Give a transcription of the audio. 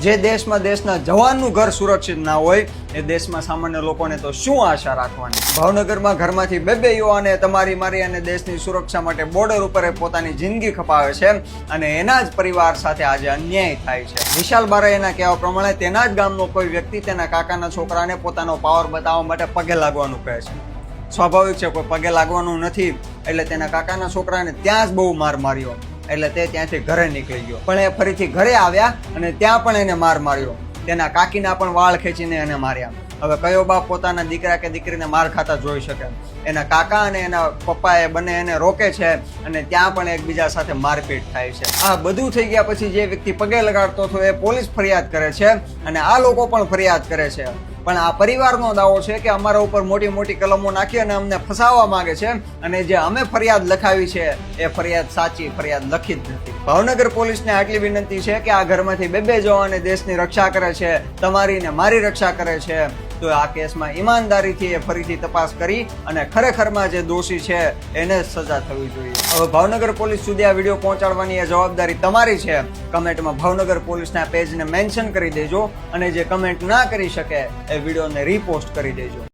જે દેશમાં દેશના જવાનનું ઘર સુરક્ષિત ના હોય એ દેશમાં સામાન્ય લોકોને તો શું આશા રાખવાની। ભાવનગરમાં ઘરમાંથી બે યુવાને તમારી મારી અને દેશની સુરક્ષા માટે બોર્ડર ઉપર પોતાની જિંદગી ખપાવે છે અને એના જ પરિવાર સાથે આજે અન્યાય થાય છે। વિશાલ બારૈયાના કહેવા પ્રમાણે તેના જ ગામનો કોઈ વ્યક્તિ તેના કાકાના છોકરાને પોતાનો પાવર બતાવવા માટે પગે લાગવાનું કહે છે। સ્વાભાવિક છે, કોઈ પગે લાગવાનું નથી એટલે તેના કાકાના છોકરાને ત્યાં જ બહુ માર માર્યો એટલે તે ત્યાંથી ઘરે નીકળી ગયો, પણ એ ફરીથી ઘરે આવ્યા અને ત્યાં પણ એને માર માર્યો। તેના કાકીના પણ વાળ ખેંચીને એને માર્યા। હવે કયો બાપ પોતાના દીકરા કે દીકરીને માર ખાતા જોઈ શકે? એના કાકા અને એના પપ્પા એ બંને એને રોકે છે અને ત્યાં પણ એકબીજા સાથે મારપીટ થાય છે। આ બધું થઈ ગયા પછી જે વ્યક્તિ પગે લગાડતો હતો એ પોલીસ ફરિયાદ કરે છે અને આ લોકો પણ ફરિયાદ કરે છે, પણ આ પરિવારનો દાવો છે કે અમારા ઉપર મોટી મોટી કલમો નાખી અને અમને ફસાવવા માંગે છે અને જે અમે ફરિયાદ લખાવી છે એ ફરિયાદ સાચી ફરિયાદ લખી જ નથી। ભાવનગર પોલીસને આટલી વિનંતી છે કે આ ઘરમાંથી બે જવાને દેશની રક્ષા કરે છે, તમારી ને મારી રક્ષા કરે છે, તો આ કેસમાં ઈમાનદારીથી એ ફરીથી તપાસ કરી અને ખરેખરમાં જે દોષી છે એને સજા થવી જોઈએ। હવે ભાવનગર પોલીસ સુધી આ વિડીયો પહોંચાડવાની એ જવાબદારી તમારી છે। કમેન્ટમાં ભાવનગર પોલીસના પેજને મેન્શન કરી દેજો અને જે કમેન્ટ ના કરી શકે એ વિડીયોને રીપોસ્ટ કરી દેજો।